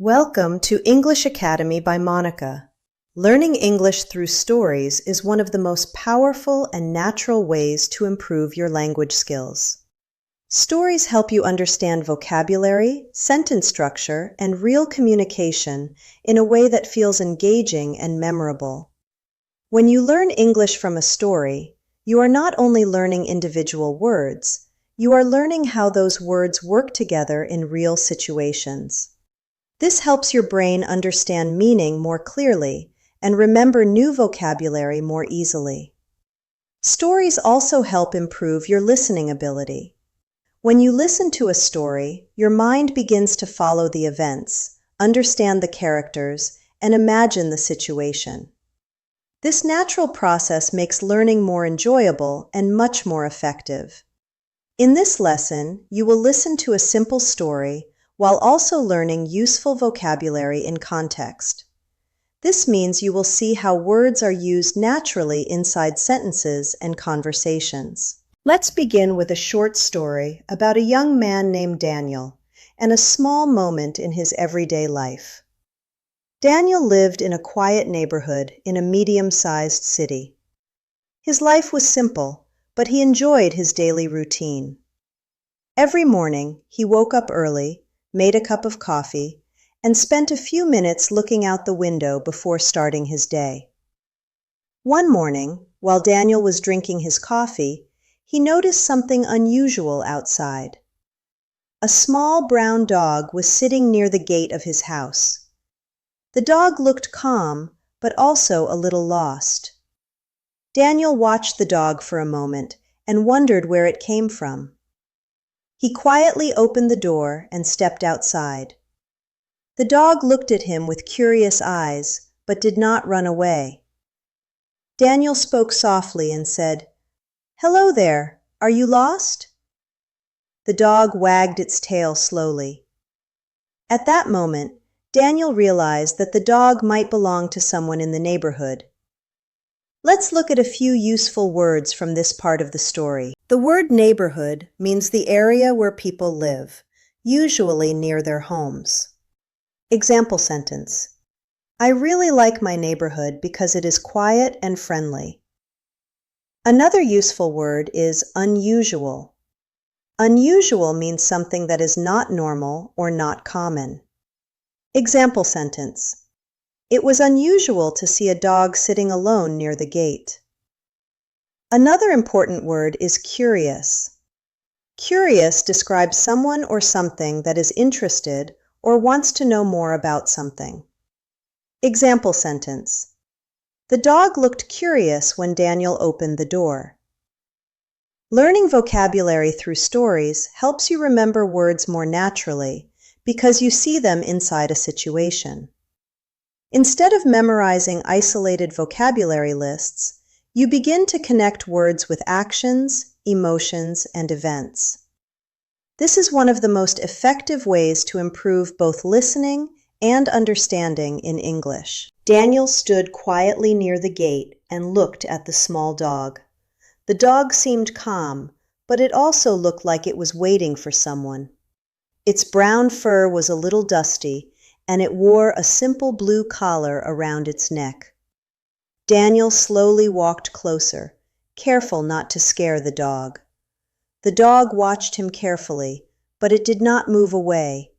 Welcome to English Academy by Monica. Learning English through stories is one of the most powerful and natural ways to improve your language skills. Stories help you understand vocabulary, sentence structure, and real communication in a way that feels engaging and memorable. When you learn English from a story, you are not only learning individual words, you are learning how those words work together in real situations. This helps your brain understand meaning more clearly and remember new vocabulary more easily. Stories also help improve your listening ability. When you listen to a story, your mind begins to follow the events, understand the characters, and imagine the situation. This natural process makes learning more enjoyable and much more effective. In this lesson, you will listen to a simple story while also learning useful vocabulary in context. This means you will see how words are used naturally inside sentences and conversations. Let's begin with a short story about a young man named Daniel and a small moment in his everyday life. Daniel lived in a quiet neighborhood in a medium-sized city. His life was simple, but he enjoyed his daily routine. Every morning, he woke up early, made a cup of coffee, and spent a few minutes looking out the window before starting his day. One morning, while Daniel was drinking his coffee, he noticed something unusual outside. A small brown dog was sitting near the gate of his house. The dog looked calm, but also a little lost. Daniel watched the dog for a moment and wondered where it came from. He quietly opened the door and stepped outside. The dog looked at him with curious eyes, but did not run away. Daniel spoke softly and said, "Hello there, are you lost?" The dog wagged its tail slowly. At that moment, Daniel realized that the dog might belong to someone in the neighborhood. Let's look at a few useful words from this part of the story. The word neighborhood means the area where people live, usually near their homes. Example sentence: I really like my neighborhood because it is quiet and friendly. Another useful word is unusual. Unusual means something that is not normal or not common. Example sentence: It was unusual to see a dog sitting alone near the gate. Another important word is curious. Curious describes someone or something that is interested or wants to know more about something. Example sentence: The dog looked curious when Daniel opened the door. Learning vocabulary through stories helps you remember words more naturally because you see them inside a situation. Instead of memorizing isolated vocabulary lists, you begin to connect words with actions, emotions, and events. This is one of the most effective ways to improve both listening and understanding in English. Daniel stood quietly near the gate and looked at the small dog. The dog seemed calm, but it also looked like it was waiting for someone. Its brown fur was a little dusty, and it wore a simple blue collar around its neck. Daniel slowly walked closer, careful not to scare the dog. The dog watched him carefully, but it did not move away.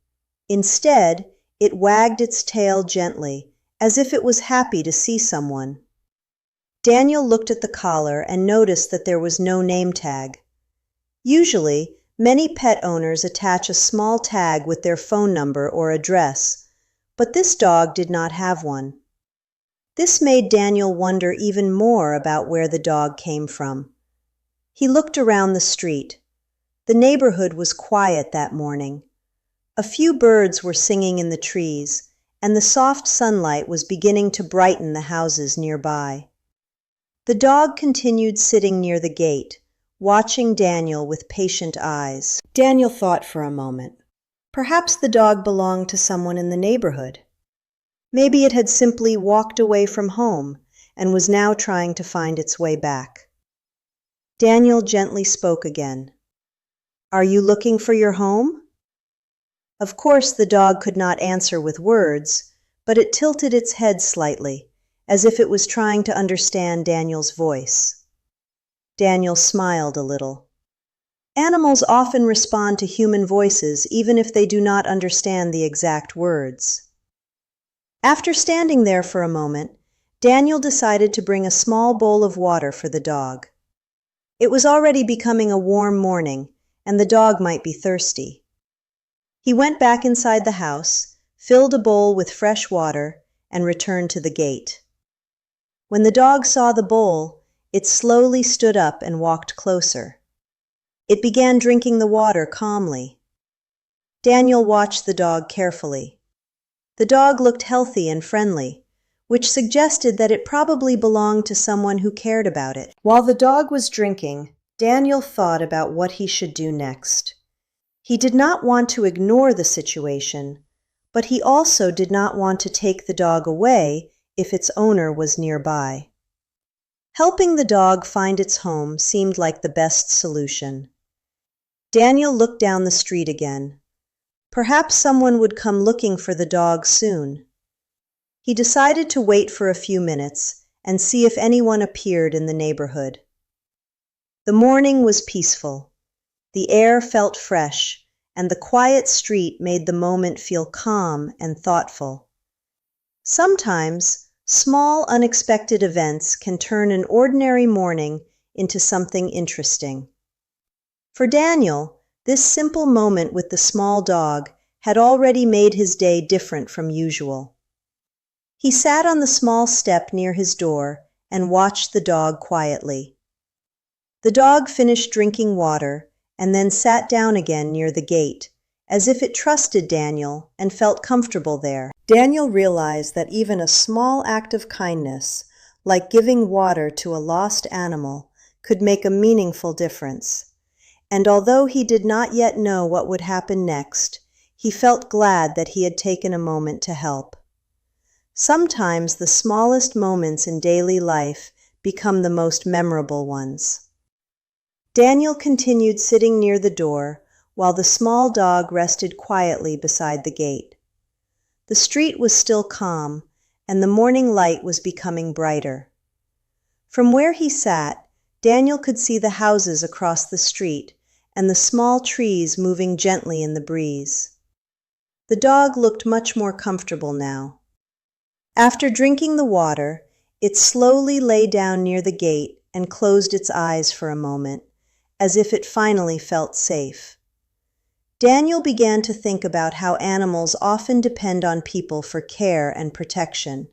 Instead, it wagged its tail gently, as if it was happy to see someone. Daniel looked at the collar and noticed that there was no name tag. Usually, many pet owners attach a small tag with their phone number or address, but this dog did not have one. This made Daniel wonder even more about where the dog came from. He looked around the street. The neighborhood was quiet that morning. A few birds were singing in the trees, and the soft sunlight was beginning to brighten the houses nearby. The dog continued sitting near the gate, watching Daniel with patient eyes. Daniel thought for a moment. Perhaps the dog belonged to someone in the neighborhood. Maybe it had simply walked away from home and was now trying to find its way back. Daniel gently spoke again. "Are you looking for your home?" Of course, the dog could not answer with words, but it tilted its head slightly, as if it was trying to understand Daniel's voice. Daniel smiled a little. Animals often respond to human voices even if they do not understand the exact words. After standing there for a moment, Daniel decided to bring a small bowl of water for the dog. It was already becoming a warm morning, and the dog might be thirsty. He went back inside the house, filled a bowl with fresh water, and returned to the gate. When the dog saw the bowl, it slowly stood up and walked closer. It began drinking the water calmly. Daniel watched the dog carefully. The dog looked healthy and friendly, which suggested that it probably belonged to someone who cared about it. While the dog was drinking, Daniel thought about what he should do next. He did not want to ignore the situation, but he also did not want to take the dog away if its owner was nearby. Helping the dog find its home seemed like the best solution. Daniel looked down the street again. Perhaps someone would come looking for the dog soon. He decided to wait for a few minutes and see if anyone appeared in the neighborhood. The morning was peaceful. The air felt fresh, and the quiet street made the moment feel calm and thoughtful. Sometimes, small, unexpected events can turn an ordinary morning into something interesting. For Daniel, this simple moment with the small dog had already made his day different from usual. He sat on the small step near his door and watched the dog quietly. The dog finished drinking water and then sat down again near the gate, as if it trusted Daniel and felt comfortable there. Daniel realized that even a small act of kindness, like giving water to a lost animal, could make a meaningful difference. And although he did not yet know what would happen next, he felt glad that he had taken a moment to help. Sometimes the smallest moments in daily life become the most memorable ones. Daniel continued sitting near the door while the small dog rested quietly beside the gate. The street was still calm, and the morning light was becoming brighter. From where he sat, Daniel could see the houses across the street and the small trees moving gently in the breeze. The dog looked much more comfortable now. After drinking the water, it slowly lay down near the gate and closed its eyes for a moment, as if it finally felt safe. Daniel began to think about how animals often depend on people for care and protection.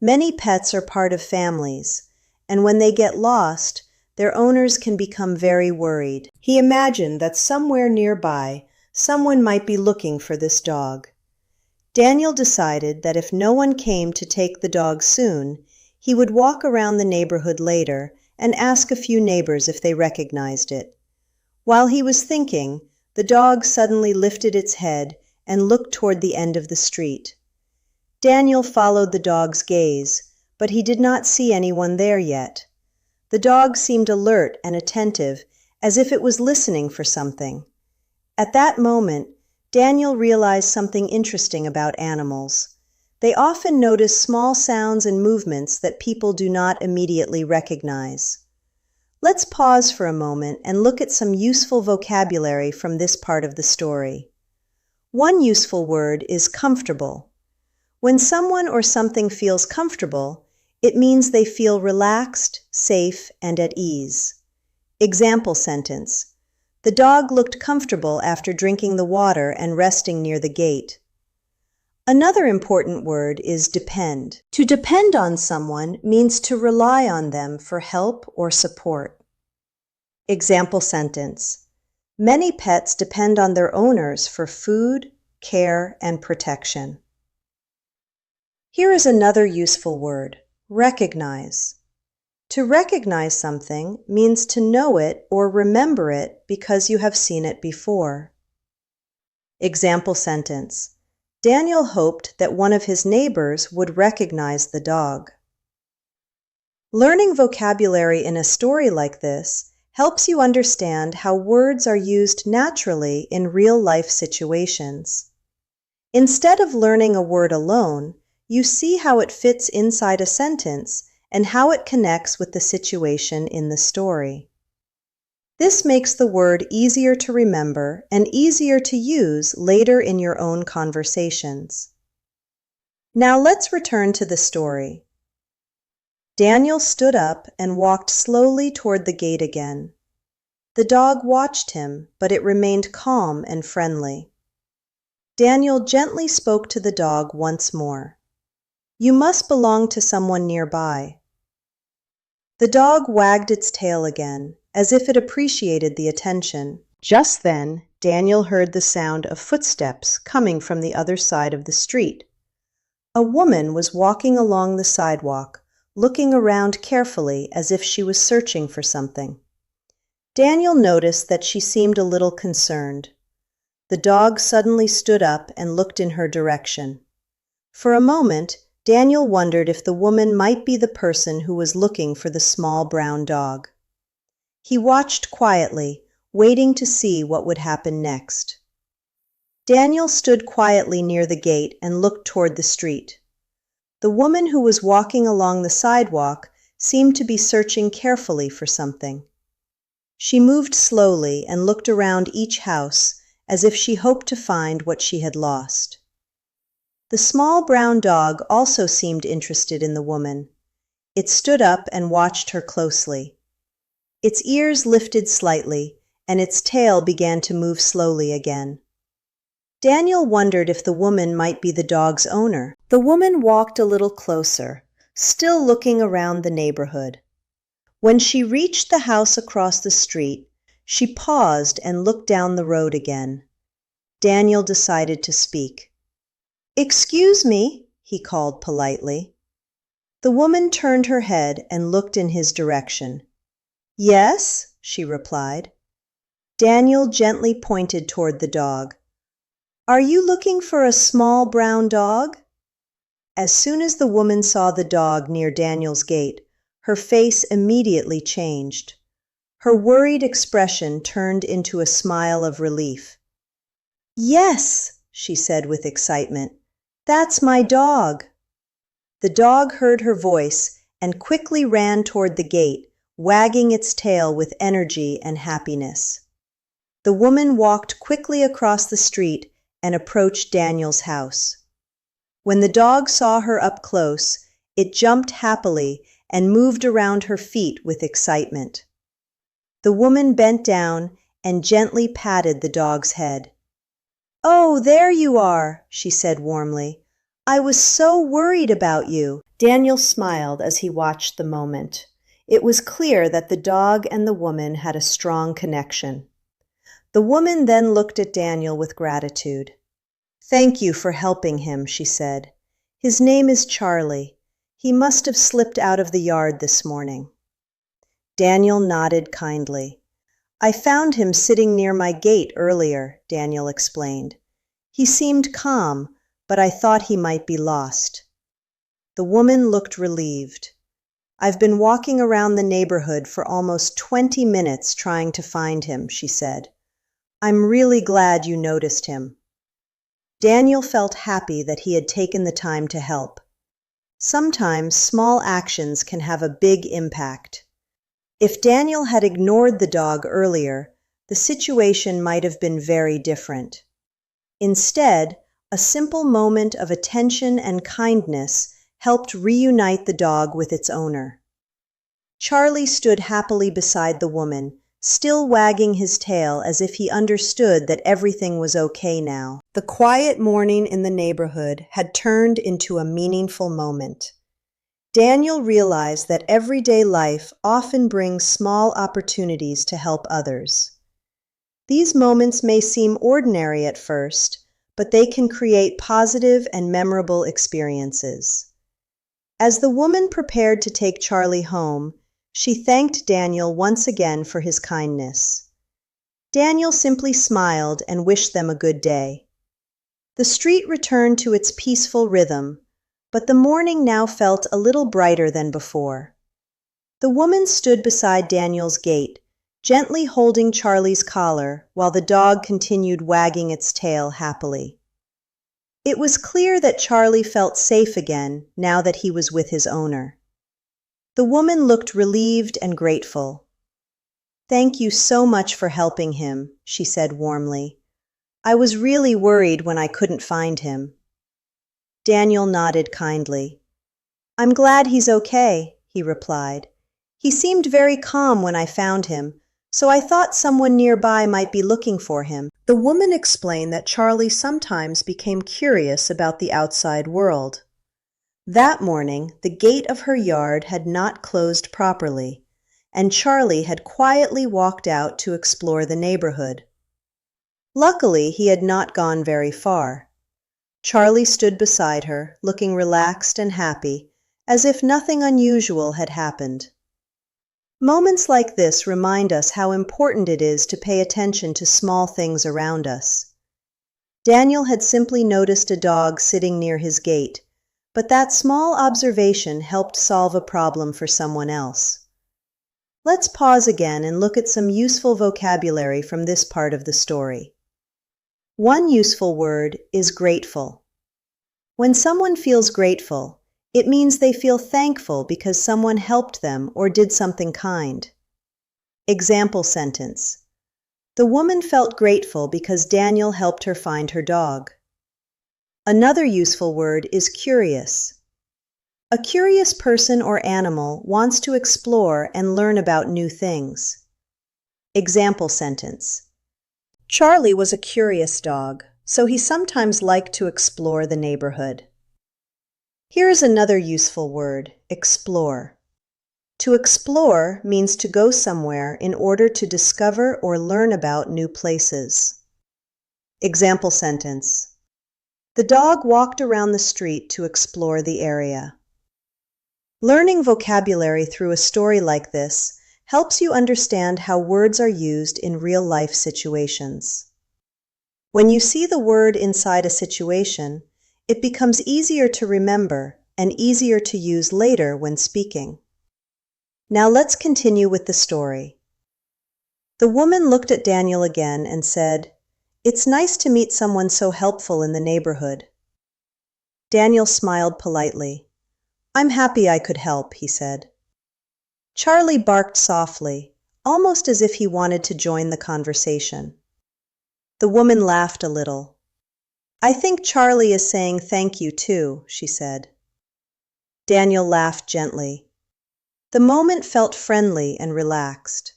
Many pets are part of families, and when they get lost, their owners can become very worried. He imagined that somewhere nearby, someone might be looking for this dog. Daniel decided that if no one came to take the dog soon, he would walk around the neighborhood later and ask a few neighbors if they recognized it. While he was thinking, the dog suddenly lifted its head and looked toward the end of the street. Daniel followed the dog's gaze, but he did not see anyone there yet. The dog seemed alert and attentive, as if it was listening for something. At that moment, Daniel realized something interesting about animals. They often notice small sounds and movements that people do not immediately recognize. Let's pause for a moment and look at some useful vocabulary from this part of the story. One useful word is comfortable. When someone or something feels comfortable, it means they feel relaxed, safe, and at ease. Example sentence: the dog looked comfortable after drinking the water and resting near the gate. Another important word is depend. To depend on someone means to rely on them for help or support. Example sentence: many pets depend on their owners for food, care, and protection. Here is another useful word: recognize. To recognize something means to know it or remember it because you have seen it before. Example sentence: Daniel hoped that one of his neighbors would recognize the dog. Learning vocabulary in a story like this helps you understand how words are used naturally in real-life situations. Instead of learning a word alone, you see how it fits inside a sentence and how it connects with the situation in the story. This makes the word easier to remember and easier to use later in your own conversations. Now let's return to the story. Daniel stood up and walked slowly toward the gate again. The dog watched him, but it remained calm and friendly. Daniel gently spoke to the dog once more. "You must belong to someone nearby." The dog wagged its tail again, as if it appreciated the attention. Just then, Daniel heard the sound of footsteps coming from the other side of the street. A woman was walking along the sidewalk, looking around carefully as if she was searching for something. Daniel noticed that she seemed a little concerned. The dog suddenly stood up and looked in her direction. For a moment, Daniel wondered if the woman might be the person who was looking for the small brown dog. He watched quietly, waiting to see what would happen next. Daniel stood quietly near the gate and looked toward the street. The woman who was walking along the sidewalk seemed to be searching carefully for something. She moved slowly and looked around each house as if she hoped to find what she had lost. The small brown dog also seemed interested in the woman. It stood up and watched her closely. Its ears lifted slightly, and its tail began to move slowly again. Daniel wondered if the woman might be the dog's owner. The woman walked a little closer, still looking around the neighborhood. When she reached the house across the street, she paused and looked down the road again. Daniel decided to speak. "Excuse me," he called politely. The woman turned her head and looked in his direction. "Yes," she replied. Daniel gently pointed toward the dog. "Are you looking for a small brown dog?" As soon as the woman saw the dog near Daniel's gate, her face immediately changed. Her worried expression turned into a smile of relief. "Yes," she said with excitement. "That's my dog." The dog heard her voice and quickly ran toward the gate, wagging its tail with energy and happiness. The woman walked quickly across the street and approached Daniel's house. When the dog saw her up close, it jumped happily and moved around her feet with excitement. The woman bent down and gently patted the dog's head. "Oh, there you are," she said warmly. "I was so worried about you." Daniel smiled as he watched the moment. It was clear that the dog and the woman had a strong connection. The woman then looked at Daniel with gratitude. "Thank you for helping him," she said. "His name is Charlie. He must have slipped out of the yard this morning." Daniel nodded kindly. "I found him sitting near my gate earlier," Daniel explained. "He seemed calm, but I thought he might be lost." The woman looked relieved. "I've been walking around the neighborhood for almost 20 minutes trying to find him," she said. "I'm really glad you noticed him." Daniel felt happy that he had taken the time to help. Sometimes small actions can have a big impact. If Daniel had ignored the dog earlier, the situation might have been very different. Instead, a simple moment of attention and kindness helped reunite the dog with its owner. Charlie stood happily beside the woman, still wagging his tail as if he understood that everything was okay now. The quiet morning in the neighborhood had turned into a meaningful moment. Daniel realized that everyday life often brings small opportunities to help others. These moments may seem ordinary at first, but they can create positive and memorable experiences. As the woman prepared to take Charlie home, she thanked Daniel once again for his kindness. Daniel simply smiled and wished them a good day. The street returned to its peaceful rhythm, but the morning now felt a little brighter than before. The woman stood beside Daniel's gate, gently holding Charlie's collar while the dog continued wagging its tail happily. It was clear that Charlie felt safe again now that he was with his owner. The woman looked relieved and grateful. "Thank you so much for helping him," she said warmly. "I was really worried when I couldn't find him." Daniel nodded kindly. "I'm glad he's okay," he replied. "He seemed very calm when I found him, so I thought someone nearby might be looking for him." The woman explained that Charlie sometimes became curious about the outside world. That morning, the gate of her yard had not closed properly, and Charlie had quietly walked out to explore the neighborhood. Luckily, he had not gone very far. Charlie stood beside her, looking relaxed and happy, as if nothing unusual had happened. Moments like this remind us how important it is to pay attention to small things around us. Daniel had simply noticed a dog sitting near his gate, but that small observation helped solve a problem for someone else. Let's pause again and look at some useful vocabulary from this part of the story. One useful word is grateful. When someone feels grateful, it means they feel thankful because someone helped them or did something kind. Example sentence: The woman felt grateful because Daniel helped her find her dog. Another useful word is curious. A curious person or animal wants to explore and learn about new things. Example sentence: Charlie was a curious dog, so he sometimes liked to explore the neighborhood. Here's another useful word, explore. To explore means to go somewhere in order to discover or learn about new places. Example sentence: The dog walked around the street to explore the area. Learning vocabulary through a story like this helps you understand how words are used in real-life situations. When you see the word inside a situation, it becomes easier to remember and easier to use later when speaking. Now let's continue with the story. The woman looked at Daniel again and said, "It's nice to meet someone so helpful in the neighborhood." Daniel smiled politely. "I'm happy I could help," he said. Charlie barked softly, almost as if he wanted to join the conversation. The woman laughed a little. "I think Charlie is saying thank you too," she said. Daniel laughed gently. The moment felt friendly and relaxed.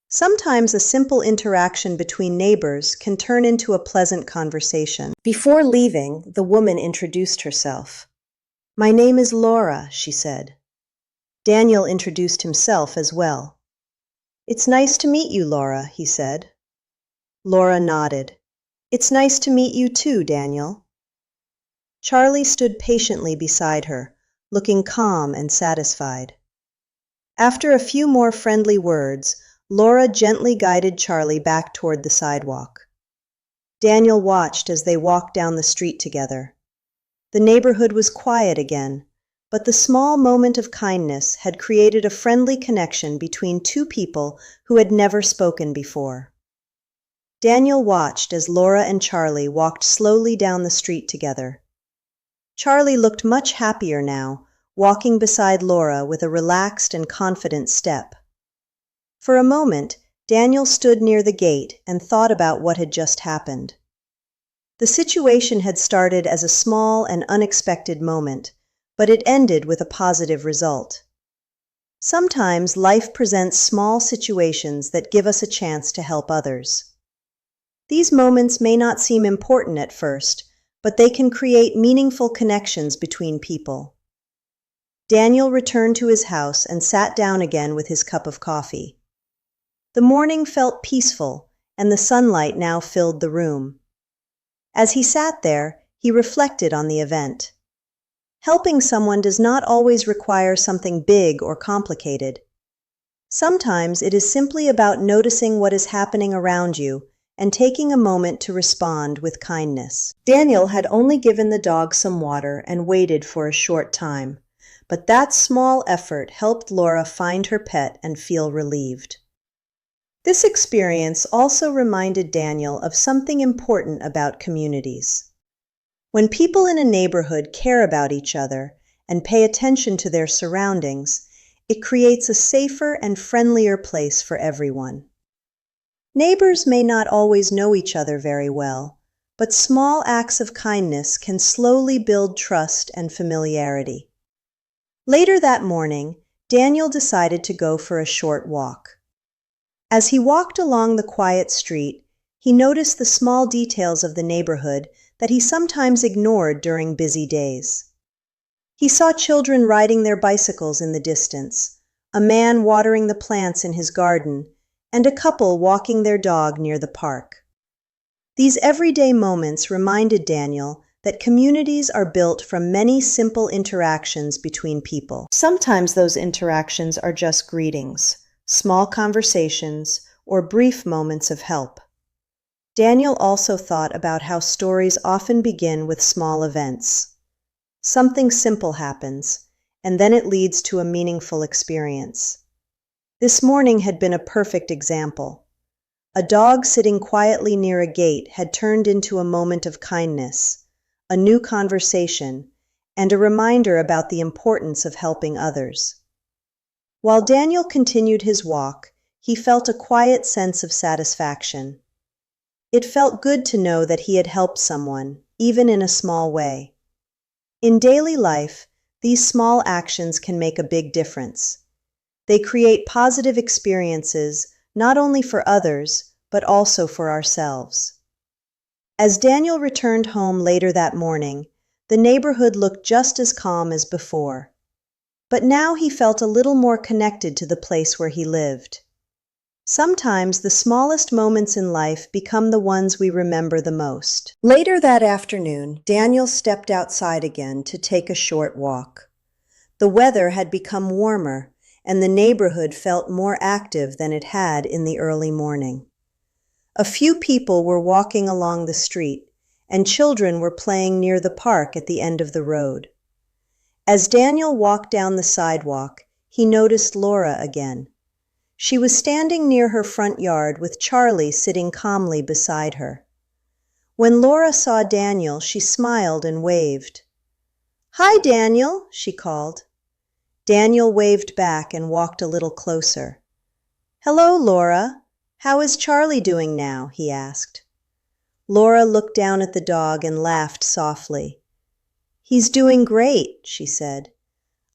Sometimes a simple interaction between neighbors can turn into a pleasant conversation. Before leaving, the woman introduced herself. "My name is Laura," she said. Daniel introduced himself as well. "It's nice to meet you, Laura," he said. Laura nodded. "It's nice to meet you too, Daniel." Charlie stood patiently beside her, looking calm and satisfied. After a few more friendly words, Laura gently guided Charlie back toward the sidewalk. Daniel watched as they walked down the street together. The neighborhood was quiet again, but the small moment of kindness had created a friendly connection between two people who had never spoken before. Daniel watched as Laura and Charlie walked slowly down the street together. Charlie looked much happier now, walking beside Laura with a relaxed and confident step. For a moment, Daniel stood near the gate and thought about what had just happened. The situation had started as a small and unexpected moment, but it ended with a positive result. Sometimes life presents small situations that give us a chance to help others. These moments may not seem important at first, but they can create meaningful connections between people. Daniel returned to his house and sat down again with his cup of coffee. The morning felt peaceful, and the sunlight now filled the room. As he sat there, he reflected on the event. Helping someone does not always require something big or complicated. Sometimes it is simply about noticing what is happening around you and taking a moment to respond with kindness. Daniel had only given the dog some water and waited for a short time, but that small effort helped Laura find her pet and feel relieved. This experience also reminded Daniel of something important about communities. When people in a neighborhood care about each other and pay attention to their surroundings, it creates a safer and friendlier place for everyone. Neighbors may not always know each other very well, but small acts of kindness can slowly build trust and familiarity. Later that morning, Daniel decided to go for a short walk. As he walked along the quiet street, he noticed the small details of the neighborhood that he sometimes ignored during busy days. He saw children riding their bicycles in the distance, a man watering the plants in his garden, and a couple walking their dog near the park. These everyday moments reminded Daniel that communities are built from many simple interactions between people. Sometimes those interactions are just greetings, small conversations, or brief moments of help. Daniel also thought about how stories often begin with small events. Something simple happens, and then it leads to a meaningful experience. This morning had been a perfect example. A dog sitting quietly near a gate had turned into a moment of kindness, a new conversation, and a reminder about the importance of helping others. While Daniel continued his walk, he felt a quiet sense of satisfaction. It felt good to know that he had helped someone, even in a small way. In daily life, these small actions can make a big difference. They create positive experiences not only for others, but also for ourselves. As Daniel returned home later that morning, the neighborhood looked just as calm as before. But now he felt a little more connected to the place where he lived. Sometimes the smallest moments in life become the ones we remember the most. Later that afternoon, Daniel stepped outside again to take a short walk. The weather had become warmer, and the neighborhood felt more active than it had in the early morning. A few people were walking along the street, and children were playing near the park at the end of the road. As Daniel walked down the sidewalk, he noticed Laura again. She was standing near her front yard with Charlie sitting calmly beside her. When Laura saw Daniel, she smiled and waved. "Hi, Daniel," she called. Daniel waved back and walked a little closer. "Hello, Laura. How is Charlie doing now?" he asked. Laura looked down at the dog and laughed softly. "He's doing great," she said.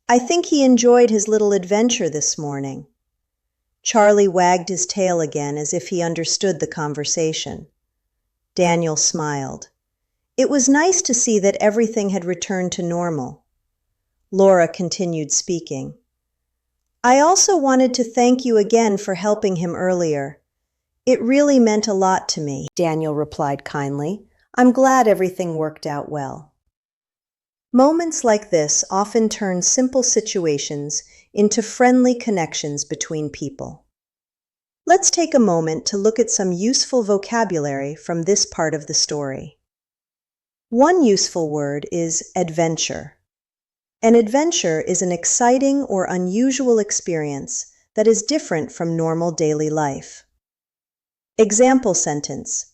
"I think he enjoyed his little adventure this morning." Charlie wagged his tail again as if he understood the conversation. Daniel smiled. It was nice to see that everything had returned to normal. Laura continued speaking. "I also wanted to thank you again for helping him earlier. It really meant a lot to me," Daniel replied kindly. "I'm glad everything worked out well." Moments like this often turn simple situations into friendly connections between people. Let's take a moment to look at some useful vocabulary from this part of the story. One useful word is adventure. An adventure is an exciting or unusual experience that is different from normal daily life. Example sentence: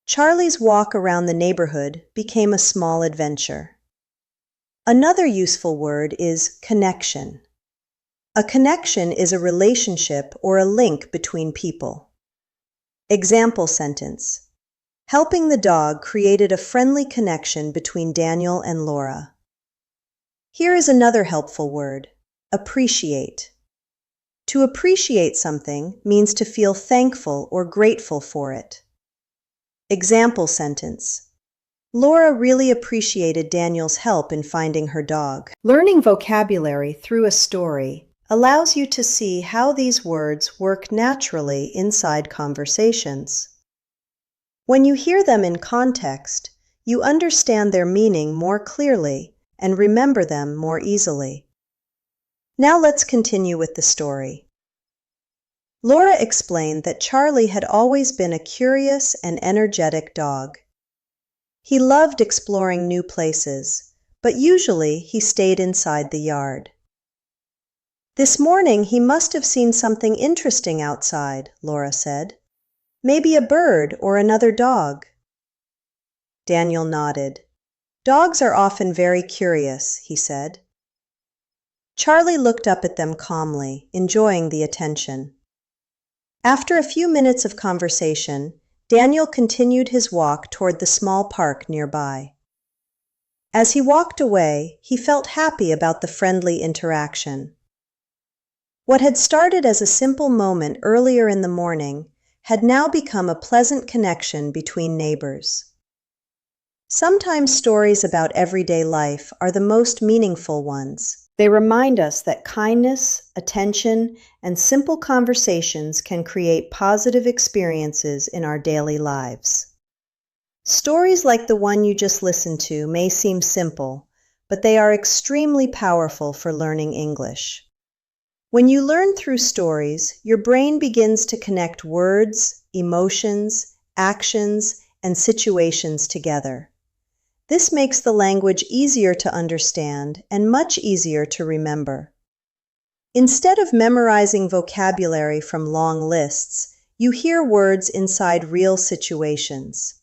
Charlie's walk around the neighborhood became a small adventure. Another useful word is connection. A connection is a relationship or a link between people. Example sentence: helping the dog created a friendly connection between Daniel and Laura. Here is another helpful word: appreciate. To appreciate something means to feel thankful or grateful for it. Example sentence: Laura really appreciated Daniel's help in finding her dog. Learning vocabulary through a story allows you to see how these words work naturally inside conversations. When you hear them in context, you understand their meaning more clearly and remember them more easily. Now let's continue with the story. Laura explained that Charlie had always been a curious and energetic dog. He loved exploring new places, but usually he stayed inside the yard. This morning he must have seen something interesting outside, Laura said. Maybe a bird or another dog. Daniel nodded. Dogs are often very curious, he said. Charlie looked up at them calmly, enjoying the attention. After a few minutes of conversation, Daniel continued his walk toward the small park nearby. As he walked away, he felt happy about the friendly interaction. What had started as a simple moment earlier in the morning had now become a pleasant connection between neighbors. Sometimes stories about everyday life are the most meaningful ones. They remind us that kindness, attention, and simple conversations can create positive experiences in our daily lives. Stories like the one you just listened to may seem simple, but they are extremely powerful for learning English. When you learn through stories, your brain begins to connect words, emotions, actions, and situations together. This makes the language easier to understand and much easier to remember. Instead of memorizing vocabulary from long lists, you hear words inside real situations.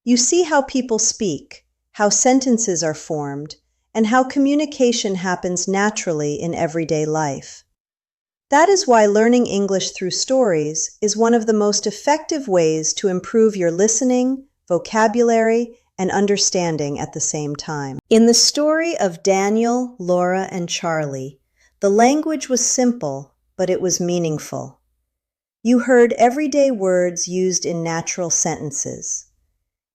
You see how people speak, how sentences are formed, and how communication happens naturally in everyday life. That is why learning English through stories is one of the most effective ways to improve your listening, vocabulary, and understanding at the same time. In the story of Daniel, Laura, and Charlie, the language was simple, but it was meaningful. You heard everyday words used in natural sentences.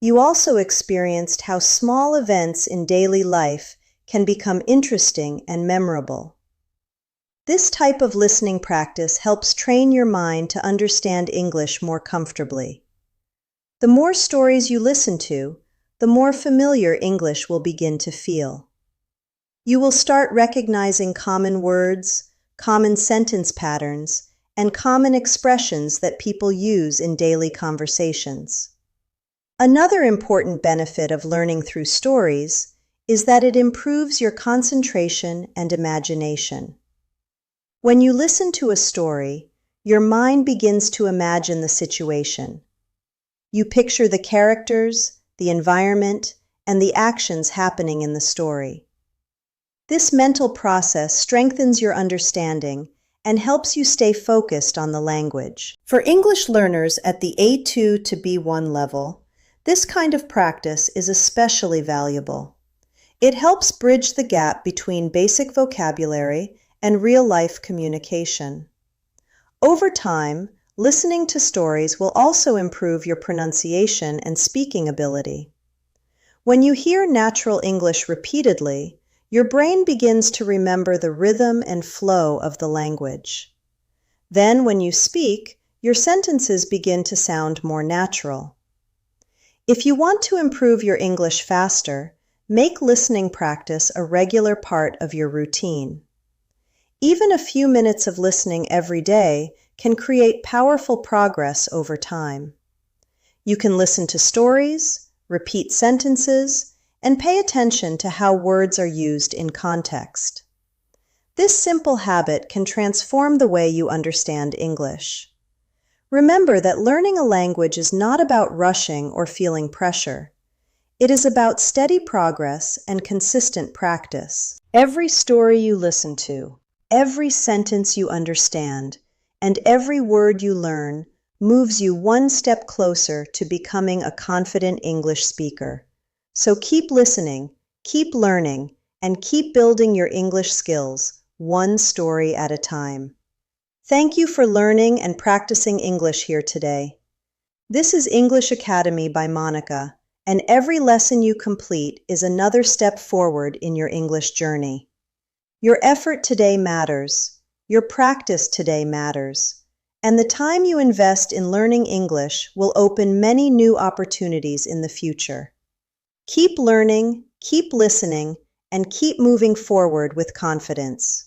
You also experienced how small events in daily life can become interesting and memorable. This type of listening practice helps train your mind to understand English more comfortably. The more stories you listen to, the more familiar English will begin to feel. You will start recognizing common words, common sentence patterns, and common expressions that people use in daily conversations. Another important benefit of learning through stories is that it improves your concentration and imagination. When you listen to a story, your mind begins to imagine the situation. You picture the characters, the environment, and the actions happening in the story. This mental process strengthens your understanding and helps you stay focused on the language. For English learners at the A2 to B1 level, this kind of practice is especially valuable. It helps bridge the gap between basic vocabulary and real-life communication. Over time, listening to stories will also improve your pronunciation and speaking ability. When you hear natural English repeatedly, your brain begins to remember the rhythm and flow of the language. Then, when you speak, your sentences begin to sound more natural. If you want to improve your English faster, make listening practice a regular part of your routine. Even a few minutes of listening every day can create powerful progress over time. You can listen to stories, repeat sentences, and pay attention to how words are used in context. This simple habit can transform the way you understand English. Remember that learning a language is not about rushing or feeling pressure. It is about steady progress and consistent practice. Every story you listen to, every sentence you understand, and every word you learn moves you one step closer to becoming a confident English speaker. So keep listening, keep learning, and keep building your English skills, one story at a time. Thank you for learning and practicing English here today. This is English Academy by Monica, and every lesson you complete is another step forward in your English journey. Your effort today matters. Your practice today matters, and the time you invest in learning English will open many new opportunities in the future. Keep learning, keep listening, and keep moving forward with confidence.